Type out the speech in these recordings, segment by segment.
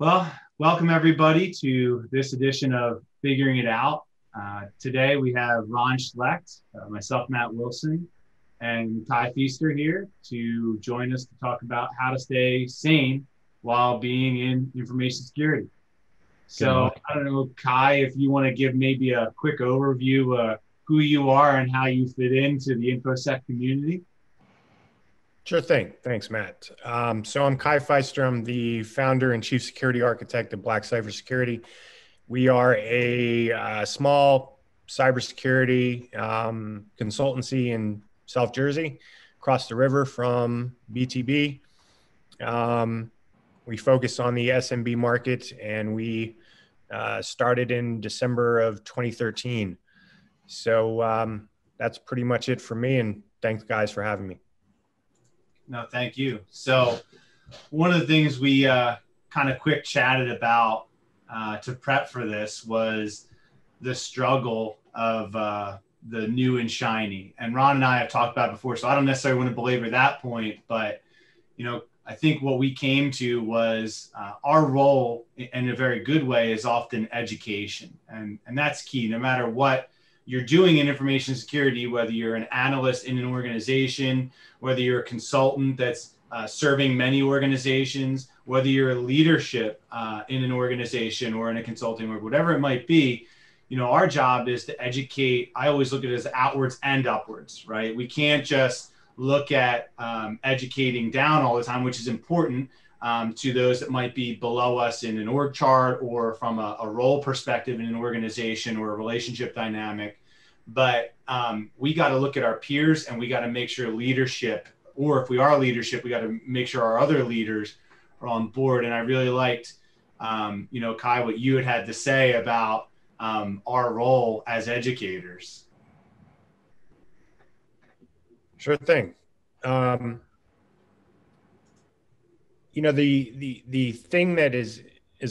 Well, welcome everybody to this edition of Figuring It Out. Today we have Ron Schlecht, myself, Matt Wilson, and Kai Feister here to join us to talk about how to stay sane while being in information security. Good So morning. I don't know, Kai, if you want to give maybe a quick overview of who you are and how you fit into the InfoSec community. Sure thing. Thanks, Matt. So I'm Kai Feister. I'm the founder and chief security architect of Black Cybersecurity. We are a small cybersecurity consultancy in South Jersey, across the river from BTB. We focus on the SMB market, and we started in December of 2013. So that's pretty much it for me, and thanks, guys, for having me. No, thank you. So one of the things we kind of quick chatted about to prep for this was the struggle of the new and shiny. And Ron and I have talked about it before, so I don't necessarily want to belabor that point, but I think what we came to was our role in a very good way is often education. And that's key, no matter what you're doing in information security, whether you're an analyst in an organization, whether you're a consultant that's serving many organizations, whether you're a leadership in an organization or in a consulting or whatever it might be, our job is to educate. I always look at it as outwards and upwards, right? We can't just look at educating down all the time, which is important to those that might be below us in an org chart or from a role perspective in an organization or a relationship dynamic. But we got to look at our peers, and we got to make sure leadership, or if we are leadership, we got to make sure our other leaders are on board. And I really liked, Kai, what you had to say about our role as educators. Sure thing. The thing that is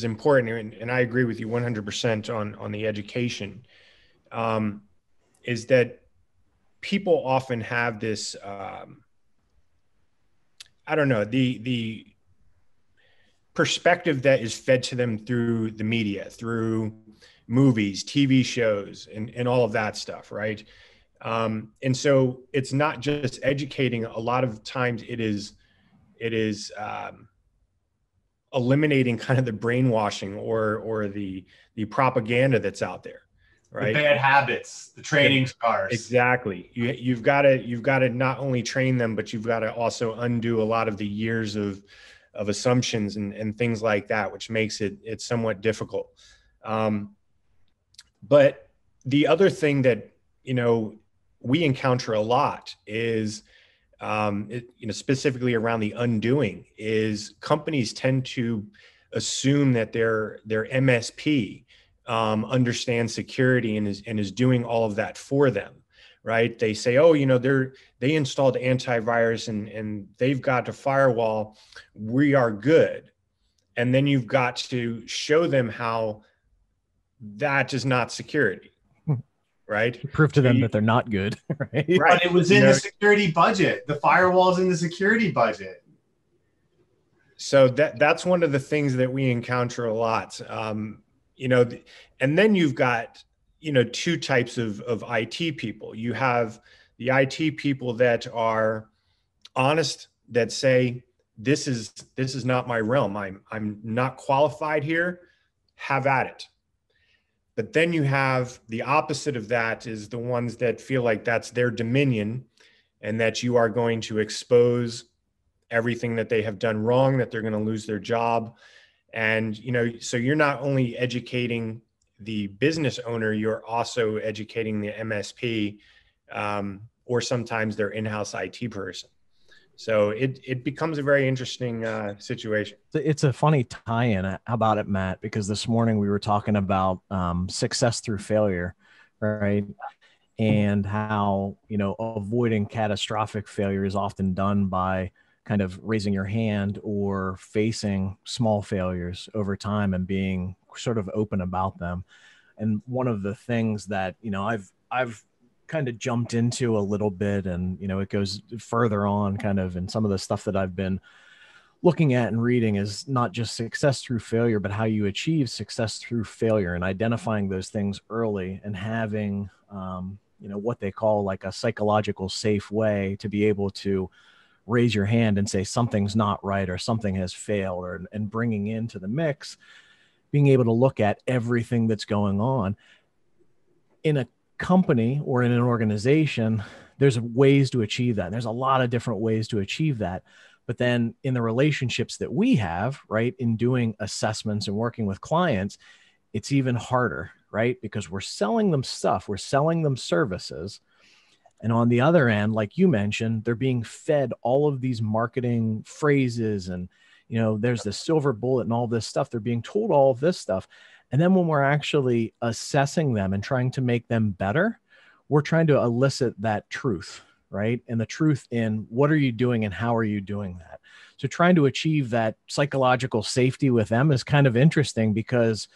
important, and I agree with you 100% on the education, is that people often have this, I don't know, the perspective that is fed to them through the media, through movies, TV shows, and all of that stuff, right? And so it's not just educating. A lot of times it is eliminating kind of the brainwashing or the propaganda that's out there, The right? bad habits, the training scars. Exactly. You've got to not only train them, but you've got to also undo a lot of the years of assumptions and things like that, which makes it somewhat difficult. But the other thing that we encounter a lot is specifically around the undoing, is companies tend to assume that their MSP understands security and is doing all of that for them, right? They say, oh, they installed antivirus and they've got a firewall, we are good. And then you've got to show them how that is not security. Right. Prove to them that they're not good. Right. Right. But it was in the security budget. The firewall's in the security budget. So that's one of the things that we encounter a lot. And then you've got, two types of IT people. You have the IT people that are honest, that say, this is not my realm. I'm not qualified here. Have at it. But then you have the opposite of that, is the ones that feel like that's their dominion and that you are going to expose everything that they have done wrong, that they're going to lose their job. And, so you're not only educating the business owner, you're also educating the MSP or sometimes their in-house IT person. So it becomes a very interesting situation. It's a funny tie-in about it, Matt, because this morning we were talking about success through failure, right? And how, avoiding catastrophic failure is often done by kind of raising your hand or facing small failures over time and being sort of open about them. And one of the things that, I've kind of jumped into a little bit, and it goes further on kind of in some of the stuff that I've been looking at and reading is not just success through failure, but how you achieve success through failure, and identifying those things early, and having, what they call like a psychological safe way to be able to raise your hand and say something's not right or something has failed, and bringing into the mix, being able to look at everything that's going on in a company or in an organization. There's ways to achieve that. There's a lot of different ways to achieve that. But then in the relationships that we have, right, in doing assessments and working with clients, it's even harder, right? Because we're selling them stuff, we're selling them services. And on the other end, like you mentioned, they're being fed all of these marketing phrases, and, there's the silver bullet and all this stuff. They're being told all of this stuff. And then when we're actually assessing them and trying to make them better, we're trying to elicit that truth, right? And the truth in what are you doing and how are you doing that? So trying to achieve that psychological safety with them is kind of interesting, because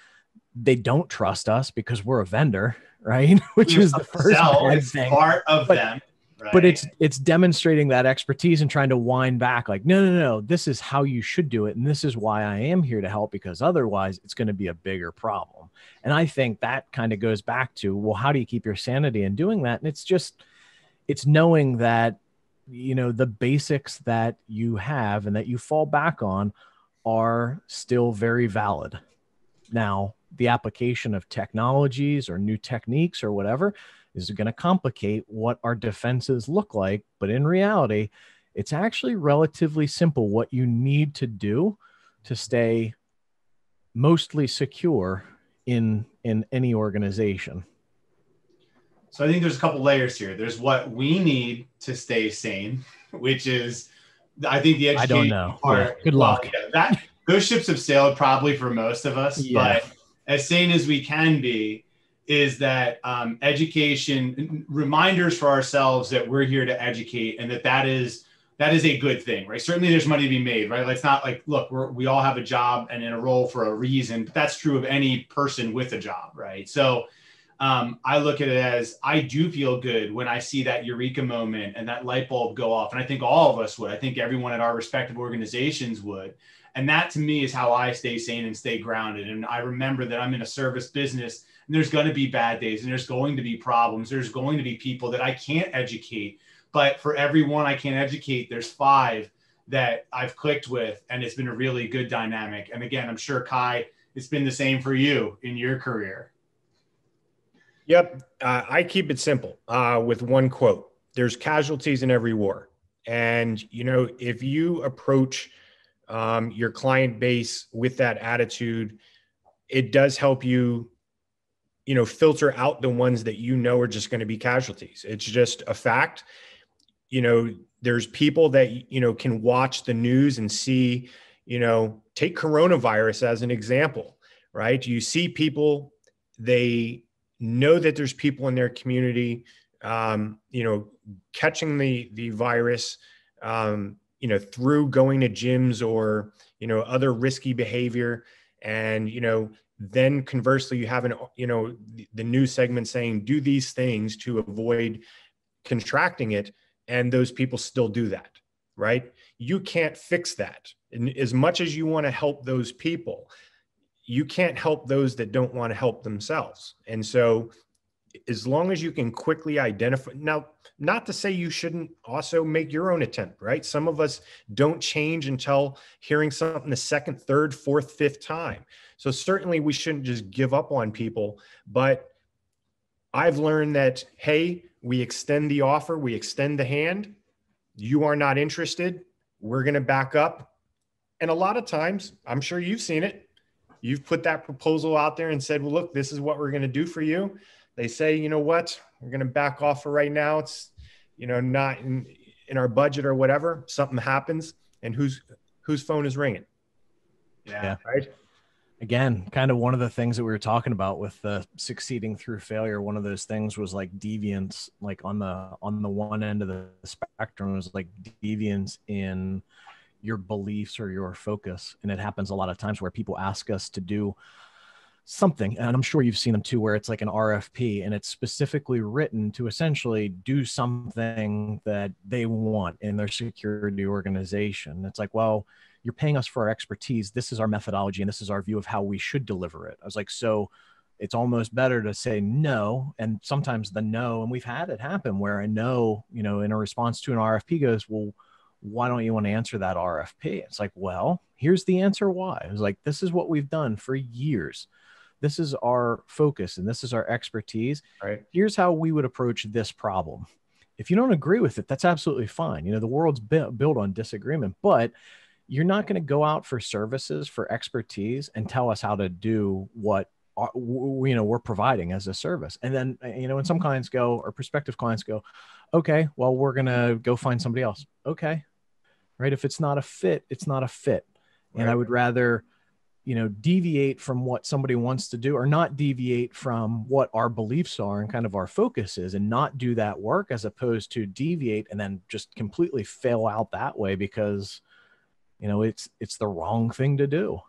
they don't trust us because we're a vendor, right? Which is the first bad thing. Part of them. Right. But it's demonstrating that expertise and trying to wind back like, no, this is how you should do it. And this is why I am here to help, because otherwise it's going to be a bigger problem. And I think that kind of goes back to, well, how do you keep your sanity in doing that? And it's knowing that, the basics that you have and that you fall back on are still very valid. Now, the application of technologies or new techniques or whatever is going to complicate what our defenses look like. But in reality, it's actually relatively simple what you need to do to stay mostly secure in any organization. So I think there's a couple layers here. There's what we need to stay sane, which is, I think, the education I don't know. part. Yeah, good luck. Those ships have sailed probably for most of us, yeah. But as sane as we can be, is that education, reminders for ourselves that we're here to educate, and that is a good thing, right? Certainly there's money to be made, right? It's not like, look, we all have a job and in a role for a reason, but that's true of any person with a job, right? So I look at it as, I do feel good when I see that eureka moment and that light bulb go off. And I think all of us would. I think everyone at our respective organizations would. And that to me is how I stay sane and stay grounded. And I remember that I'm in a service business, and there's going to be bad days, and there's going to be problems. There's going to be people that I can't educate, but for every one I can't educate, there's 5 that I've clicked with, and it's been a really good dynamic. And again, I'm sure, Kai, it's been the same for you in your career. Yep. I keep it simple with one quote. There's casualties in every war. And, if you approach your client base with that attitude, it does help you, filter out the ones that are just going to be casualties. It's just a fact. There's people that, can watch the news and see, take coronavirus as an example, right? You see people, they know that there's people in their community, catching the virus, through going to gyms or, other risky behavior. And, then conversely, you have the news segment saying, do these things to avoid contracting it. And those people still do that, right? You can't fix that. And as much as you want to help those people, you can't help those that don't want to help themselves. And so as long as you can quickly identify, now, not to say you shouldn't also make your own attempt, right? Some of us don't change until hearing something the second, third, fourth, fifth time. So certainly we shouldn't just give up on people, but I've learned that, hey, we extend the offer, we extend the hand. You are not interested. We're going to back up. And a lot of times, I'm sure you've seen it. You've put that proposal out there and said, well, look, this is what we're going to do for you. They say, you know what, we're going to back off for right now. It's, not in our budget or whatever. Something happens, and whose phone is ringing? Yeah. Right. Again, kind of one of the things that we were talking about with the succeeding through failure. One of those things was like deviance, like on the one end of the spectrum was like deviance in your beliefs or your focus. And it happens a lot of times where people ask us to do something, and I'm sure you've seen them too, where it's like an RFP and it's specifically written to essentially do something that they want in their security organization. It's like, well, you're paying us for our expertise. This is our methodology, and this is our view of how we should deliver it. I was like, so it's almost better to say no. And sometimes the no, and we've had it happen where a no, in a response to an RFP goes, well, why don't you want to answer that RFP? It's like, well, here's the answer why. It was like, this is what we've done for years. This is our focus and this is our expertise. Right. Here's how we would approach this problem. If you don't agree with it, that's absolutely fine. The world's built on disagreement, but you're not going to go out for services, for expertise, and tell us how to do what we're providing as a service. And then, when some clients go, or prospective clients go, okay, well, we're going to go find somebody else. Okay. Right. If it's not a fit, it's not a fit. Right. And I would rather, deviate from what somebody wants to do, or not deviate from what our beliefs are and kind of our focus is, and not do that work, as opposed to deviate and then just completely fail out that way because, it's the wrong thing to do.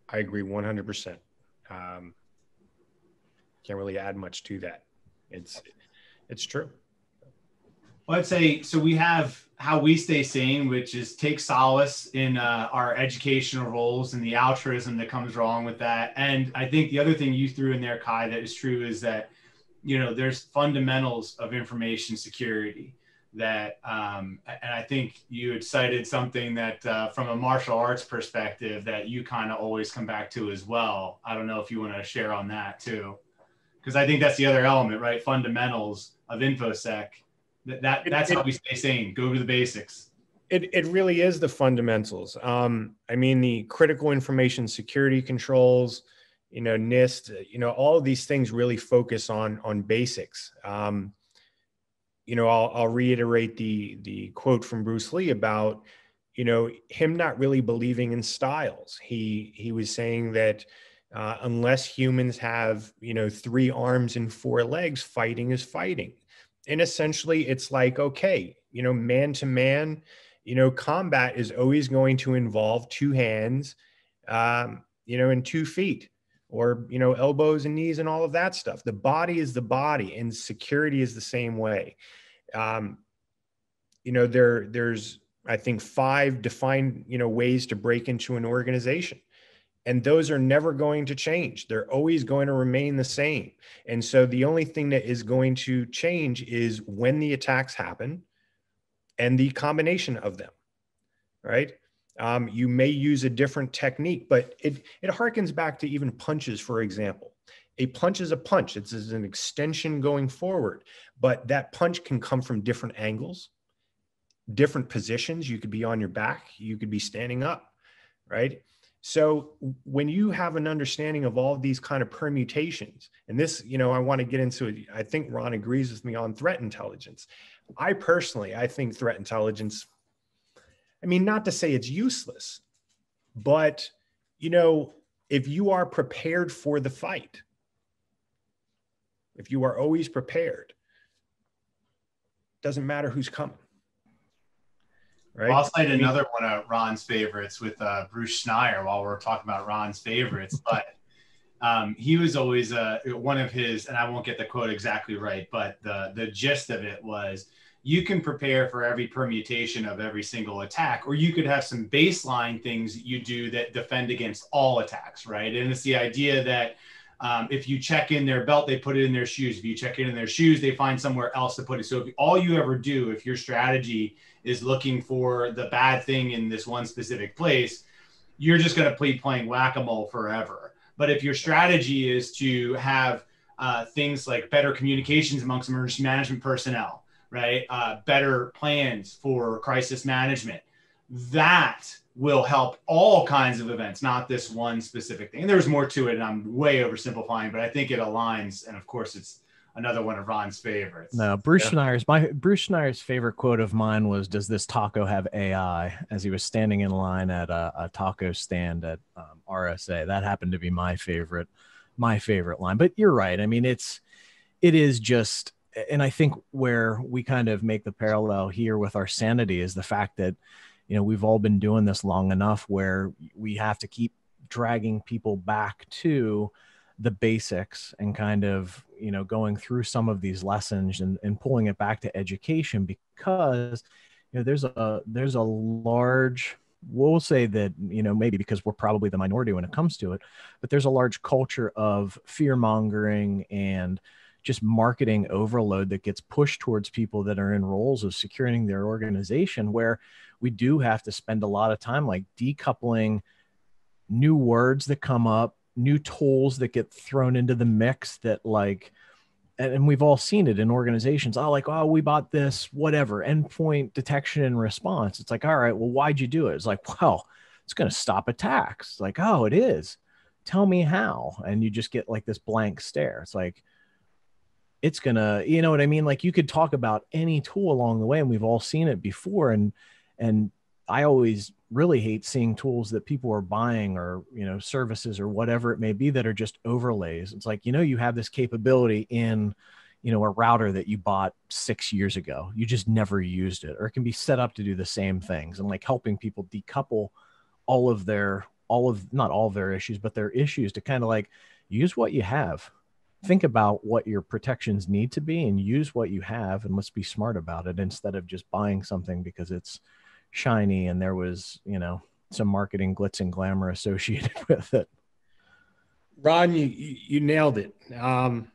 I agree 100%. Can't really add much to that. It's true. Well, I'd say, so we have how we stay sane, which is take solace in our educational roles and the altruism that comes along with that. And I think the other thing you threw in there, Kai, that is true is that, there's fundamentals of information security that, and I think you had cited something that from a martial arts perspective that you kind of always come back to as well. I don't know if you want to share on that too, because I think that's the other element, right? Fundamentals of InfoSec. That's how we stay sane. Go to the basics. It really is the fundamentals. The critical information security controls, NIST, all of these things really focus on basics. I'll reiterate the quote from Bruce Lee about, him not really believing in styles. He was saying that unless humans have, 3 arms and 4 legs, fighting is fighting. And essentially it's like, okay, man to man, combat is always going to involve 2 hands, and 2 feet, or, elbows and knees and all of that stuff. The body is the body, and security is the same way. There's, I think, 5 defined, ways to break into an organization. And those are never going to change. They're always going to remain the same. And so the only thing that is going to change is when the attacks happen and the combination of them, right? You may use a different technique, but it harkens back to even punches, for example. A punch is a punch. It's an extension going forward, but that punch can come from different angles, different positions. You could be on your back. You could be standing up, right? So when you have an understanding of all of these kind of permutations, and this, I want to get into it. I think Ron agrees with me on threat intelligence. I think threat intelligence, not to say it's useless, but, if you are prepared for the fight, if you are always prepared, doesn't matter who's coming. Right. Well, I'll cite another one of Ron's favorites with Bruce Schneier while we're talking about Ron's favorites. But he was always one of his, and I won't get the quote exactly right, but the gist of it was, you can prepare for every permutation of every single attack, or you could have some baseline things that you do that defend against all attacks, right? And it's the idea that if you check in their belt, they put it in their shoes. If you check in their shoes, they find somewhere else to put it. So if all you ever do, if your strategy is looking for the bad thing in this one specific place, you're just going to be playing whack-a-mole forever. But if your strategy is to have things like better communications amongst emergency management personnel, right? Better plans for crisis management, that will help all kinds of events, not this one specific thing. And there's more to it, and I'm way oversimplifying, but I think it aligns. And of course, it's another one of Ron's favorites. No, Bruce Schneier's favorite quote of mine was, "Does this taco have AI?" As he was standing in line at a taco stand at RSA. That happened to be my favorite line. But you're right. It is just, and I think where we kind of make the parallel here with our sanity is the fact that, we've all been doing this long enough where we have to keep dragging people back to the basics and kind of, going through some of these lessons and pulling it back to education, because, there's a large we'll say that, you know, maybe because we're probably the minority when it comes to it, but there's a large culture of fear mongering and just marketing overload that gets pushed towards people that are in roles of securing their organization, where we do have to spend a lot of time like decoupling new words that come up, new tools that get thrown into the mix that like, and we've all seen it in organizations. Oh, like, oh, we bought this, whatever, endpoint detection and response. It's like, all right, well, why'd you do it? It's like, well, it's going to stop attacks. It's like, oh, it is. Tell me how. And you just get like this blank stare. It's like, it's going to, you know what I mean? Like you could talk about any tool along the way, and we've all seen it before. And I always really hate seeing tools that people are buying, or, you know, services or whatever it may be, that are just overlays. It's like, you know, you have this capability in, you know, a router that you bought 6 years ago. You just never used it, or it can be set up to do the same things, and like helping people decouple not all of their issues, but their issues, to kind of like use what you have. Think about what your protections need to be and use what you have, and let's be smart about it, instead of just buying something because it's shiny and there was, you know, some marketing glitz and glamour associated with it. Ron, you nailed it. You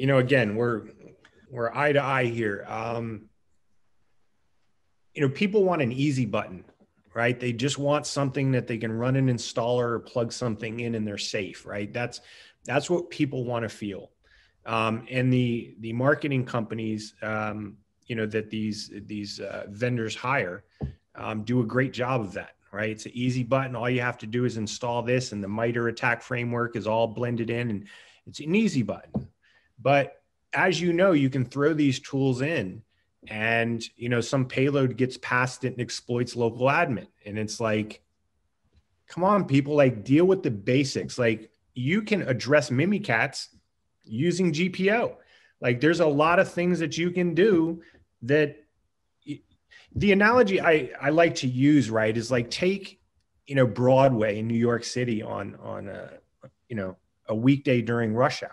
know, again, we're eye to eye here. You know, people want an easy button, right? They just want something that they can run an installer or plug something in they're safe, right? That's what people want to feel. And the marketing companies, you know, that these vendors hire, do a great job of that, right? It's an easy button. All you have to do is install this, and the MITRE attack framework is all blended in, and it's an easy button. But as you know, you can throw these tools in, and, you know, some payload gets past it and exploits local admin. And it's like, come on, people, like, deal with the basics. Like, you can address Mimikatz using GPO. Like, there's a lot of things that you can do. That the analogy I like to use, right, is like, take, you know, Broadway in New York City on you know, a weekday during rush hour.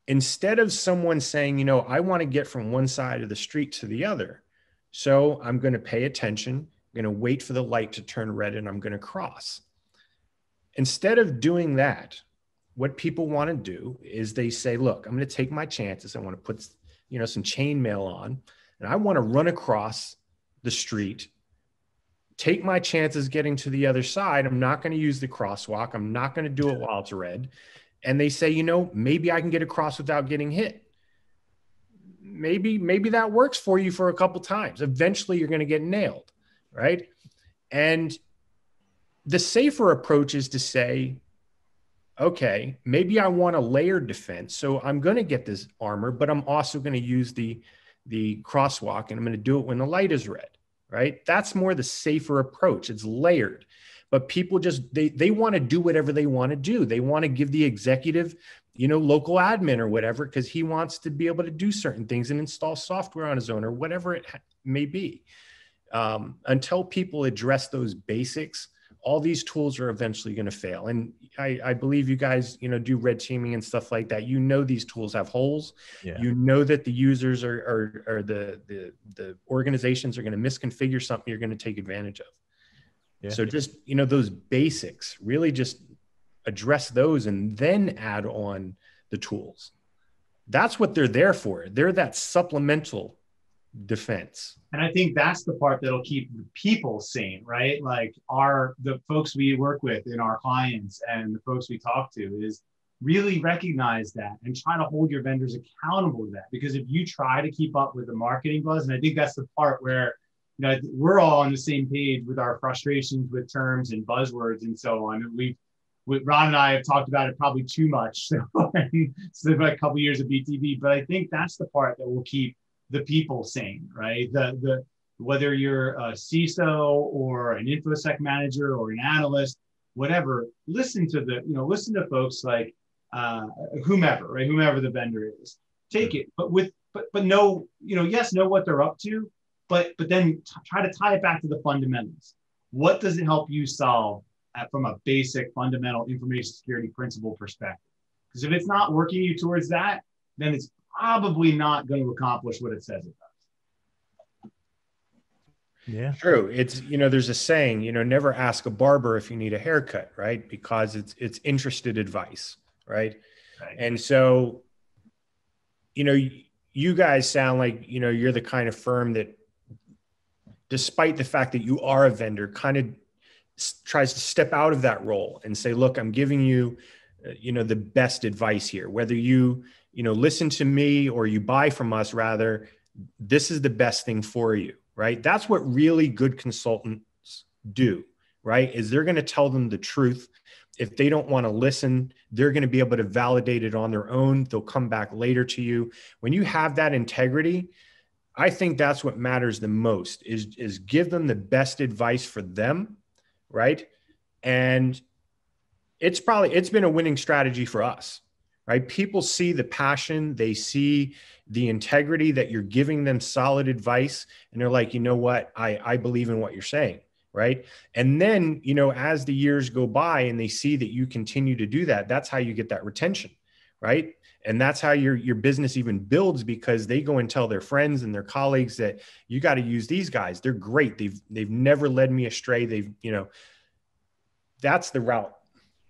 Instead of someone saying, you know, I want to get from one side of the street to the other, so I'm going to pay attention, I'm going to wait for the light to turn red, and I'm going to cross. Instead of doing that, what people want to do is they say, look, I'm going to take my chances. I want to put, you know, some chainmail on, and I want to run across the street, take my chances getting to the other side. I'm not going to use the crosswalk. I'm not going to do it while it's red. And they say, you know, maybe I can get across without getting hit. Maybe that works for you for a couple times. Eventually you're going to get nailed, right? And the safer approach is to say, okay, maybe I want a layered defense. So I'm going to get this armor, but I'm also going to use the crosswalk, and I'm going to do it when the light is red, right? That's more the safer approach. It's layered. But people just, they want to do whatever they want to do. They want to give the executive, you know, local admin or whatever, because he wants to be able to do certain things and install software on his own or whatever it may be. Until people address those basics, all these tools are eventually going to fail. And I believe you guys, you know, do red teaming and stuff like that. You know, these tools have holes. Yeah. You know that the users or the organizations are going to misconfigure something you're going to take advantage of. Yeah. So just, you know, those basics, really just address those and then add on the tools. That's what they're there for. They're that supplemental defense. And I think that's the part that'll keep the people sane, right? Like the folks we work with and our clients and the folks we talk to is really recognize that and try to hold your vendors accountable to that. Because if you try to keep up with the marketing buzz, and I think that's the part where, you know, we're all on the same page with our frustrations with terms and buzzwords and so on. And Ron and I have talked about it probably too much. So it's been a couple of years of BTV, but I think that's the part that will keep the people sane, right? Whether you're a CISO or an InfoSec manager or an analyst, whatever, listen to folks like whomever, right? Whomever the vendor is, take it, but know, you know, yes, know what they're up to, but then try to tie it back to the fundamentals. What does it help you solve from a basic fundamental information security principle perspective? Because if it's not working you towards that, then it's probably not going to accomplish what it says it does. Yeah. True. It's, there's a saying, never ask a barber if you need a haircut, right? Because it's interested advice, right? Right. And so, you guys sound like, you're the kind of firm that, despite the fact that you are a vendor, kind of tries to step out of that role and say, look, I'm giving you, the best advice here, whether you, listen to me or you buy from us, rather, this is the best thing for you, right? That's what really good consultants do, right? Is they're going to tell them the truth. If they don't want to listen, they're going to be able to validate it on their own. They'll come back later to you. When you have that integrity, I think that's what matters the most, is give them the best advice for them, right? And it's been a winning strategy for us, right? People see the passion, they see the integrity that you're giving them solid advice, and they're like, you know what, I believe in what you're saying, right? And then, as the years go by and they see that you continue to do that, that's how you get that retention, right? And that's how your business even builds, because they go and tell their friends and their colleagues that you got to use these guys. They're great. They've never led me astray. That's the route.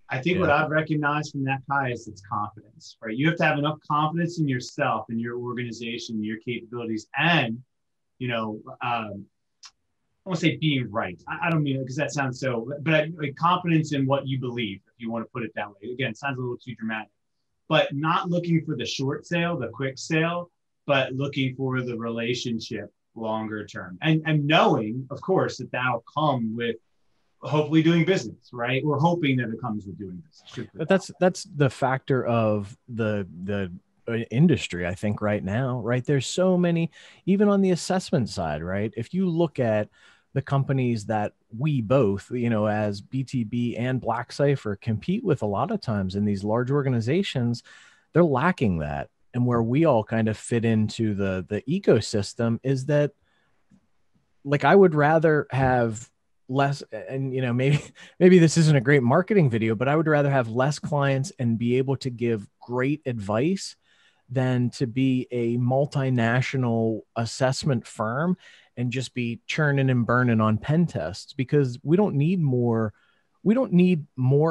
I think what I've recognized from that, Kai, is it's confidence, right? You have to have enough confidence in yourself and your organization, your capabilities, and, I want to say being right. I don't mean it because that sounds so, but confidence in what you believe, if you want to put it that way. Again, it sounds a little too dramatic, but not looking for the short sale, the quick sale, but looking for the relationship longer term, and knowing, of course, that'll come with hopefully doing business, right? We're hoping that it comes with doing business. But that's the factor of the industry, I think, right now, right? There's so many, even on the assessment side, right? If you look at the companies that we both, as BTB and Black Cipher compete with a lot of times in these large organizations, they're lacking that. And where we all kind of fit into the ecosystem is that, like, I would rather have less, and maybe this isn't a great marketing video, but I would rather have less clients and be able to give great advice than to be a multinational assessment firm and just be churning and burning on pen tests, because we don't need more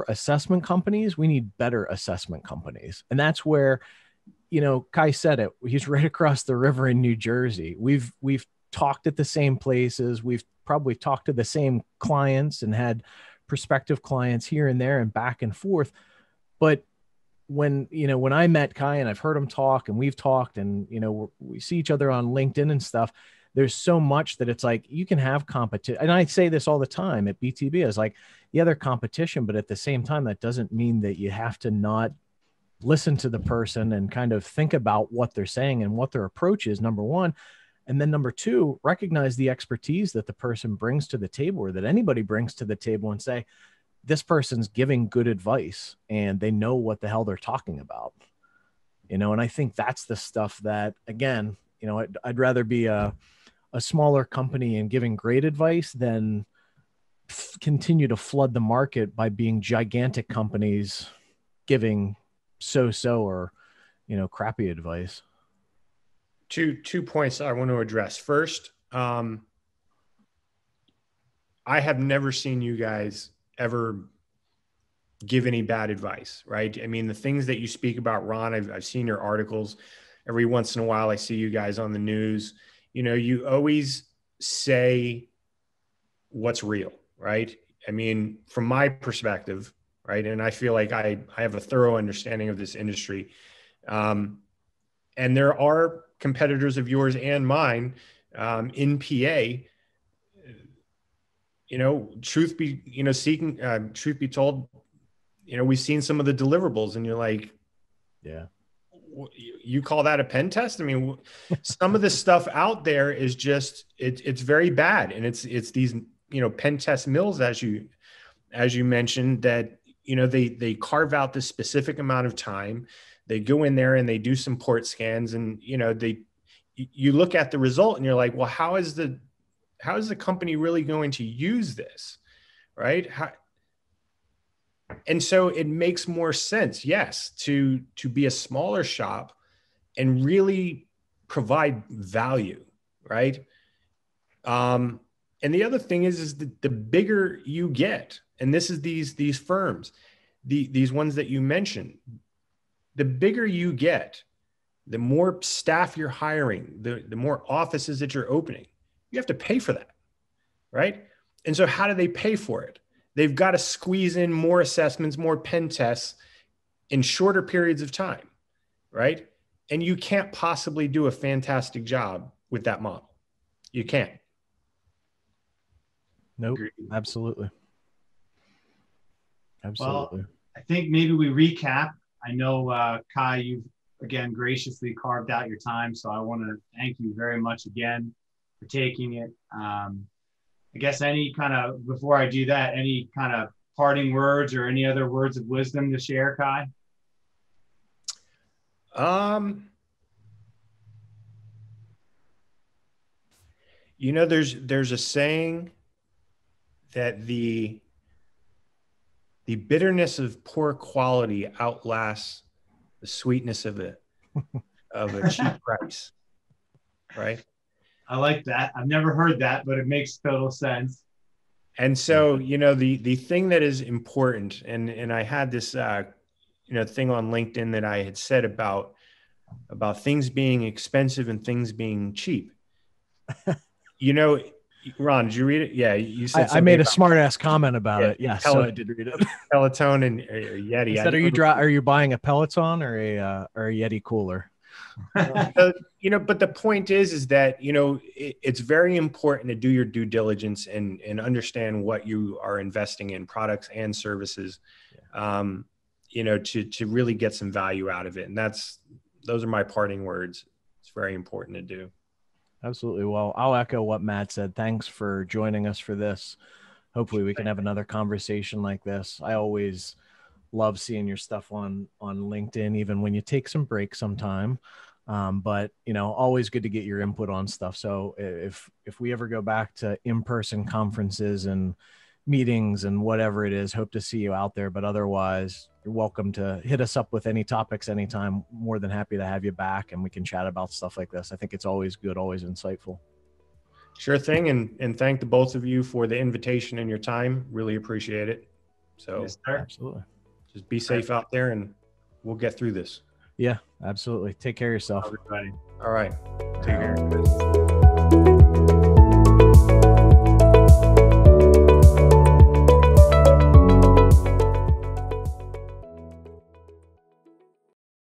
assessment companies. We need better assessment companies. And that's where, Kai said it, he's right across the river in New Jersey. We've talked at the same places. We've probably talked to the same clients and had prospective clients here and there and back and forth. But when I met Kai and I've heard him talk and we've talked and, we see each other on LinkedIn and stuff, there's so much that it's like, you can have competition. And I say this all the time at BTB, is like, yeah, they're competition, but at the same time, that doesn't mean that you have to not listen to the person and kind of think about what they're saying and what their approach is, number one. And then number two, recognize the expertise that the person brings to the table, or that anybody brings to the table, and say, this person's giving good advice and they know what the hell they're talking about. And I think that's the stuff that, again, I'd rather be a smaller company and giving great advice than continue to flood the market by being gigantic companies giving so or, crappy advice. Two points I want to address. First, I have never seen you guys ever give any bad advice, right? I mean, the things that you speak about, Ron, I've seen your articles. Every once in a while, I see you guys on the news. You always say what's real, right? I mean, from my perspective, right? And I feel like I have a thorough understanding of this industry. And there are competitors of yours and mine in PA. Truth be told, we've seen some of the deliverables, and you're like, yeah, you call that a pen test? I mean, some of the stuff out there is just, it's very bad. And it's these, pen test mills, as you mentioned, that, they carve out this specific amount of time. They go in there and they do some port scans, and, you look at the result and you're like, well, how is the company really going to use this? Right. And so it makes more sense, yes, to be a smaller shop and really provide value, right? And And the other thing is that the bigger you get, and this is these firms, these ones that you mentioned, the bigger you get, the more staff you're hiring, the more offices that you're opening, you have to pay for that, right? And so how do they pay for it? They've got to squeeze in more assessments, more pen tests in shorter periods of time, right? And you can't possibly do a fantastic job with that model. You can't. Nope. Absolutely. Absolutely. Well, I think maybe we recap. I know, Kai, you've again graciously carved out your time, so I want to thank you very much again for taking it. I guess before I do that, any kind of parting words or any other words of wisdom to share, Kai? You know, there's a saying that the bitterness of poor quality outlasts the sweetness of a cheap price, right? I like that. I've never heard that, but it makes total sense. And so, you know, the thing that is important, and I had this, thing on LinkedIn that I had said about things being expensive and things being cheap. You know, Ron, did you read it? Yeah, you said I made a smart ass comment about it. Yeah, so I did read it. Peloton and Yeti. Are you buying a Peloton or a Yeti cooler? But the point is that, it's very important to do your due diligence and understand what you are investing in, products and services, to really get some value out of it. And those are my parting words. It's very important to do. Absolutely. Well, I'll echo what Matt said. Thanks for joining us for this. Hopefully we can have another conversation like this. I always love seeing your stuff on LinkedIn, even when you take some breaks sometime. But always good to get your input on stuff. So if we ever go back to in-person conferences and meetings and whatever it is, hope to see you out there. But otherwise, you're welcome to hit us up with any topics anytime. More than happy to have you back and we can chat about stuff like this. I think it's always good, always insightful. Sure thing. And thank the both of you for the invitation and your time. Really appreciate it. So yes, sir. Absolutely. Just be safe out there and we'll get through this. Yeah, absolutely. Take care of yourself. Everybody. All right. Take care.